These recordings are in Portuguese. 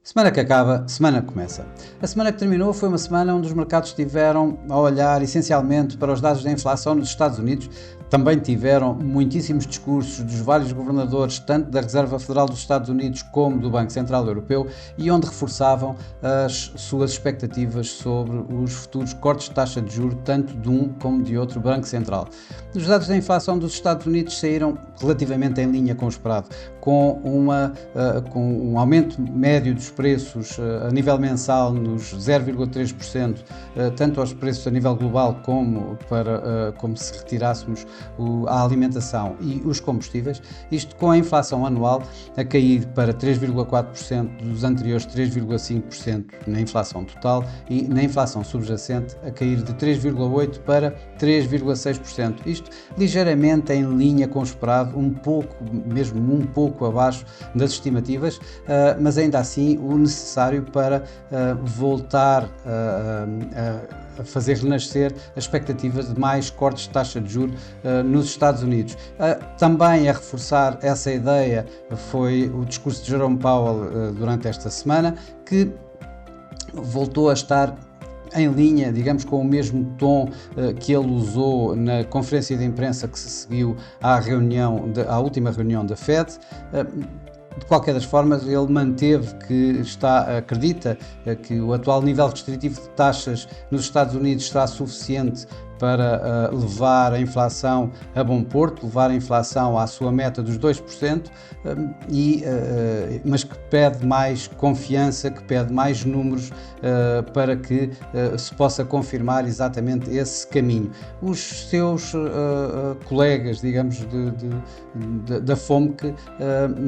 Semana que acaba, semana que começa. A semana que terminou foi uma semana onde os mercados estiveram a olhar essencialmente para os dados da inflação nos Estados Unidos. Também tiveram muitíssimos discursos dos vários governadores, tanto da Reserva Federal dos Estados Unidos como do Banco Central Europeu, e onde reforçavam as suas expectativas sobre os futuros cortes de taxa de juros, tanto de um como de outro Banco Central. Os dados da inflação dos Estados Unidos saíram relativamente em linha com o esperado, com um aumento médio dos preços a nível mensal nos 0,3%, tanto aos preços a nível global como se retirássemos a alimentação e os combustíveis, isto com a inflação anual a cair para 3,4% dos anteriores 3,5% na inflação total e na inflação subjacente a cair de 3,8% para 3,6%. Isto ligeiramente em linha com o esperado, mesmo um pouco abaixo das estimativas, mas ainda assim o necessário para voltar a fazer renascer a expectativa de mais cortes de taxa de juros nos Estados Unidos. Também a reforçar essa ideia foi o discurso de Jerome Powell durante esta semana, que voltou a estar em linha, digamos, com o mesmo tom que ele usou na conferência de imprensa que se seguiu à última reunião da Fed. De qualquer das formas, ele manteve que acredita que o atual nível restritivo de taxas nos Estados Unidos será suficiente para levar a inflação a bom porto, levar a inflação à sua meta dos 2%, mas que pede mais confiança, que pede mais números para que se possa confirmar exatamente esse caminho. Os seus colegas, digamos, da FOMC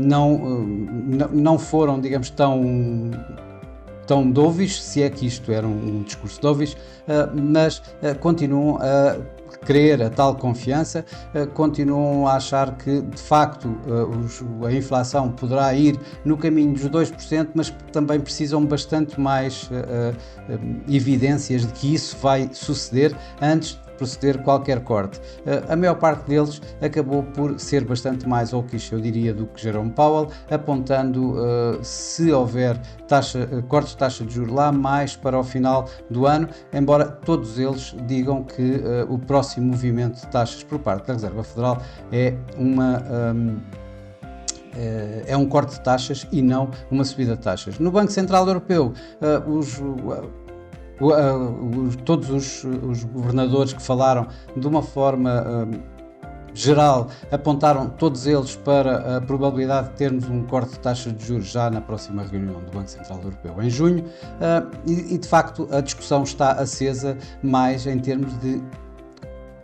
não foram, digamos, tão dovish, se é que isto era um discurso dovish, mas continuam a querer a tal confiança, continuam a achar que de facto a inflação poderá ir no caminho dos 2%, mas também precisam bastante mais evidências de que isso vai suceder antes de proceder qualquer corte. A maior parte deles acabou por ser bastante mais hawkish, eu diria, do que Jerome Powell, apontando se houver cortes de taxa de juros lá mais para o final do ano, embora todos eles digam que o próximo movimento de taxas por parte da Reserva Federal é um corte de taxas e não uma subida de taxas. No Banco Central Europeu, todos os governadores que falaram de uma forma geral apontaram todos eles para a probabilidade de termos um corte de taxa de juros já na próxima reunião do Banco Central Europeu em junho, e de facto a discussão está acesa mais em termos de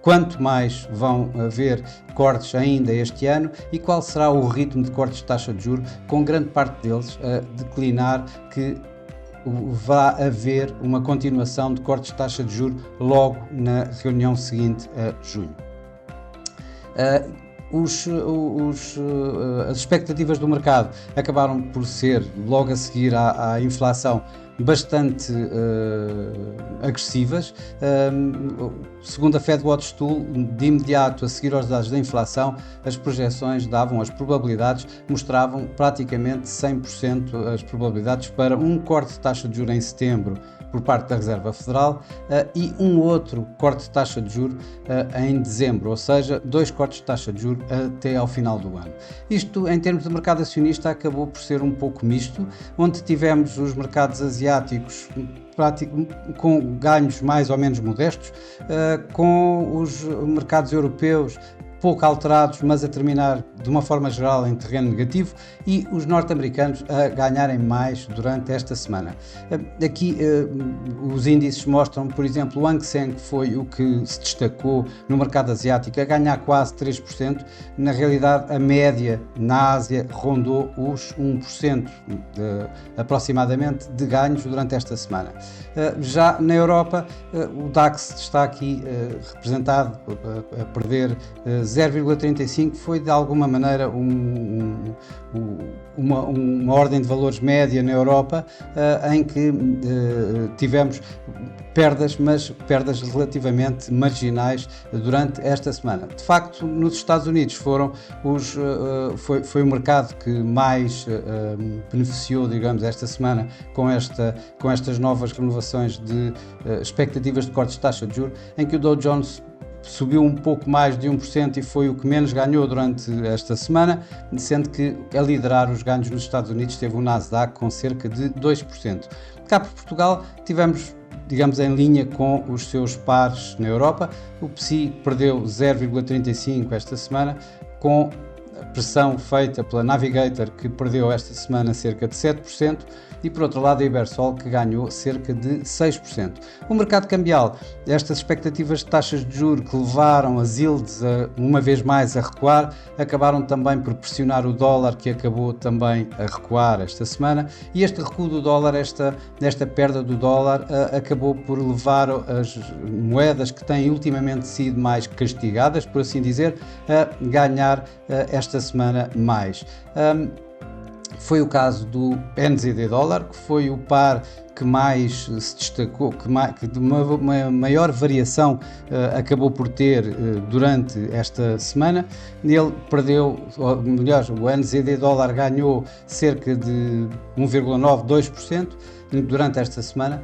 quanto mais vão haver cortes ainda este ano e qual será o ritmo de cortes de taxa de juros, com grande parte deles a declinar que vai haver uma continuação de cortes de taxa de juros logo na reunião seguinte a junho. As expectativas do mercado acabaram por ser, logo a seguir à inflação, bastante agressivas. Segundo a FedWatch Tool, de imediato a seguir aos dados da inflação, as projeções as probabilidades mostravam praticamente 100% as probabilidades para um corte de taxa de juros em setembro por parte da Reserva Federal e um outro corte de taxa de juros em dezembro, ou seja, 2 cortes de taxa de juros até ao final do ano. Isto, em termos de mercado acionista, acabou por ser um pouco misto, onde tivemos os mercados asiáticos com ganhos mais ou menos modestos, com os mercados europeus pouco alterados, mas a terminar de uma forma geral em terreno negativo, e os norte-americanos a ganharem mais durante esta semana. Aqui os índices mostram, por exemplo, o Hang Seng foi o que se destacou no mercado asiático, a ganhar quase 3%. Na realidade, a média na Ásia rondou os 1% aproximadamente de ganhos durante esta semana. Já na Europa, o DAX está aqui representado a perder 0,35 foi de alguma maneira uma ordem de valores média na Europa, em que tivemos perdas, mas perdas relativamente marginais durante esta semana. De facto, nos Estados Unidos foi o mercado que mais beneficiou, digamos, esta semana com estas novas renovações de expectativas de cortes de taxa de juros, em que o Dow Jones subiu um pouco mais de 1% e foi o que menos ganhou durante esta semana, sendo que a liderar os ganhos nos Estados Unidos teve o Nasdaq com cerca de 2%. Cá por Portugal tivemos, digamos, em linha com os seus pares na Europa. O PSI perdeu 0,35 esta semana, com a pressão feita pela Navigator, que perdeu esta semana cerca de 7%, e por outro lado a Ibersol, que ganhou cerca de 6%. O mercado cambial, estas expectativas de taxas de juros que levaram as yields uma vez mais a recuar, acabaram também por pressionar o dólar, que acabou também a recuar esta semana, e este recuo do dólar, esta perda do dólar, acabou por levar as moedas que têm ultimamente sido mais castigadas, por assim dizer, a ganhar esta semana mais. Foi o caso do NZD dólar, que foi o par que mais se destacou, que de uma maior variação acabou por ter durante esta semana. Ele perdeu, ou melhor, o NZD dólar ganhou cerca de 1,92% durante esta semana,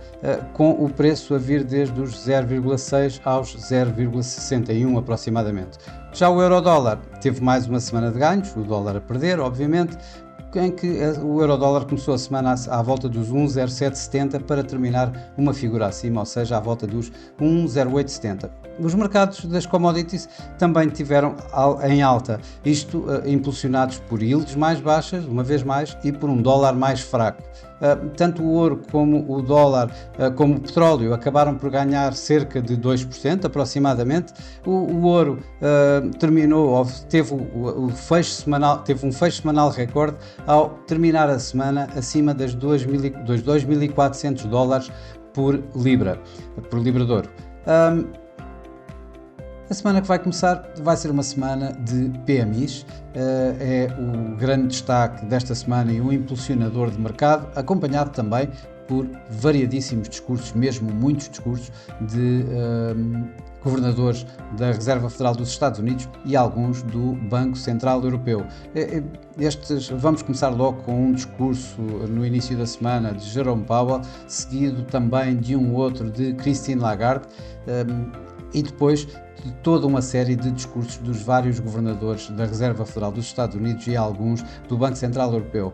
com o preço a vir desde os 0,6 aos 0,61 aproximadamente. Já o euro-dólar teve mais uma semana de ganhos, o dólar a perder, obviamente, em que o euro-dólar começou a semana à volta dos 1,0770 para terminar uma figura acima, ou seja, à volta dos 1,0870. Os mercados das commodities também tiveram em alta, isto impulsionados por yields mais baixas, uma vez mais, e por um dólar mais fraco. Tanto o ouro como o dólar, como o petróleo, acabaram por ganhar cerca de 2% aproximadamente. O ouro teve um fecho semanal recorde ao terminar a semana acima dos 2.400 dólares por libra de ouro. A semana que vai começar vai ser uma semana de PMIs, é o grande destaque desta semana e um impulsionador de mercado, acompanhado também por variadíssimos discursos, mesmo muitos discursos de governadores da Reserva Federal dos Estados Unidos e alguns do Banco Central Europeu. Vamos começar logo com um discurso no início da semana de Jerome Powell, seguido também de um outro de Christine Lagarde, e depois de toda uma série de discursos dos vários governadores da Reserva Federal dos Estados Unidos e alguns do Banco Central Europeu.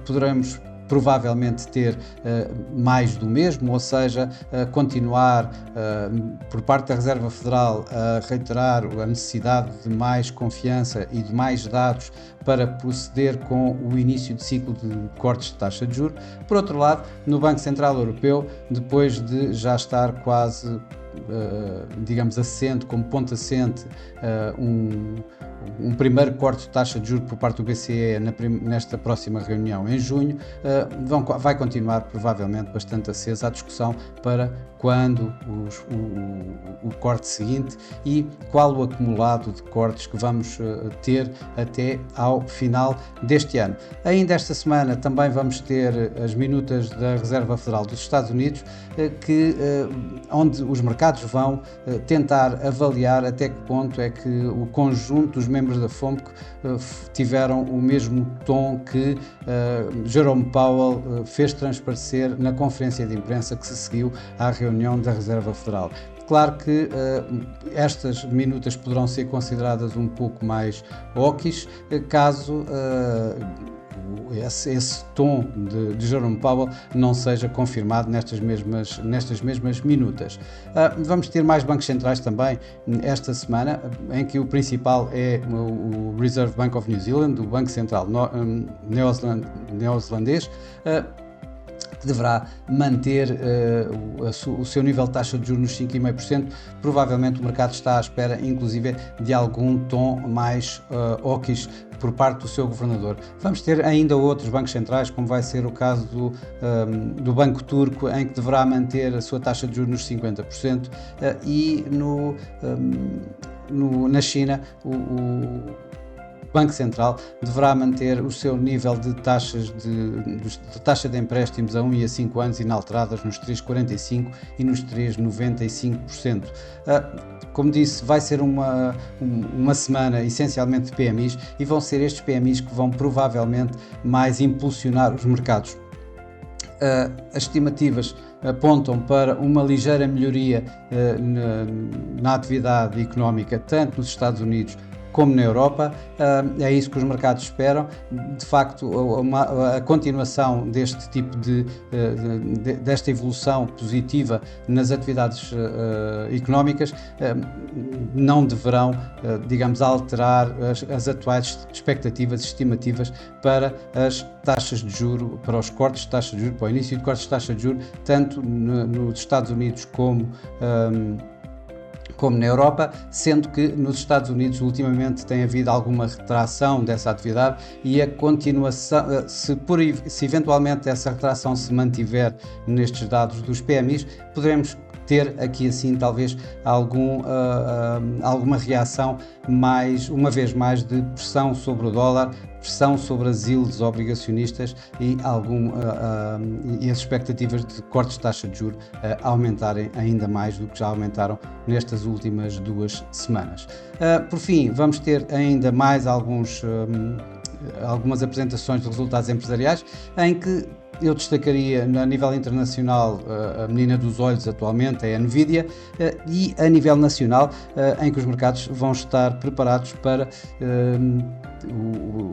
Poderemos provavelmente ter mais do mesmo, ou seja, continuar por parte da Reserva Federal a reiterar a necessidade de mais confiança e de mais dados para proceder com o início de ciclo de cortes de taxa de juros. Por outro lado, no Banco Central Europeu, depois de já estar quase digamos, assente, como ponto assente, um primeiro corte de taxa de juros por parte do BCE nesta próxima reunião em junho, vai continuar provavelmente bastante acesa a discussão para quando o corte seguinte e qual o acumulado de cortes que vamos ter até ao final deste ano. Ainda esta semana também vamos ter as minutas da Reserva Federal dos Estados Unidos, onde os mercados vão tentar avaliar até que ponto é que o conjunto dos membros da FOMC tiveram o mesmo tom que Jerome Powell fez transparecer na conferência de imprensa que se seguiu à reunião da Reserva Federal. Claro que estas minutas poderão ser consideradas um pouco mais hawkish, caso esse tom de Jerome Powell não seja confirmado nestas mesmas minutas. Vamos ter mais bancos centrais também esta semana, em que o principal é o Reserve Bank of New Zealand, o Banco Central neozelandês, que deverá manter o seu nível de taxa de juros nos 5,5%. Provavelmente o mercado está à espera, inclusive, de algum tom mais hawkish por parte do seu governador. Vamos ter ainda outros bancos centrais, como vai ser o caso do Banco Turco, em que deverá manter a sua taxa de juros nos 50%, e na China, o Banco Central deverá manter o seu nível de taxa de empréstimos a 1 e a 5 anos inalteradas nos 3,45% e nos 3,95%. Como disse, vai ser uma semana essencialmente de PMIs, e vão ser estes PMIs que vão provavelmente mais impulsionar os mercados. As estimativas apontam para uma ligeira melhoria na atividade económica, tanto nos Estados Unidos como na Europa. É isso que os mercados esperam. De facto, a continuação deste tipo desta evolução positiva nas atividades económicas não deverão, digamos, alterar as atuais expectativas e estimativas para as taxas de juro, para os cortes de taxa de juro, para o início de cortes de taxa de juro, tanto nos Estados Unidos como na Europa, sendo que nos Estados Unidos ultimamente tem havido alguma retração dessa atividade, e a continuação, se eventualmente essa retração se mantiver nestes dados dos PMIs, poderemos ter aqui assim talvez alguma reação uma vez mais de pressão sobre o dólar, pressão sobre as yields obrigacionistas e as expectativas de cortes de taxa de juros aumentarem ainda mais do que já aumentaram nestas últimas 2 semanas. Por fim, vamos ter ainda mais algumas apresentações de resultados empresariais, em que eu destacaria a nível internacional a menina dos olhos atualmente é a Nvidia, e a nível nacional em que os mercados vão estar preparados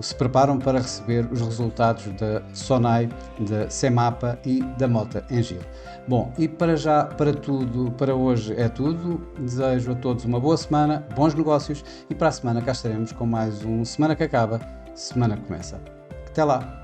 se preparam para receber os resultados da Sonai, da Semapa e da Mota Engil. Bom, e para hoje é tudo. Desejo a todos uma boa semana, bons negócios, e para a semana cá estaremos com mais um Semana que Acaba, Semana que Começa. Até lá!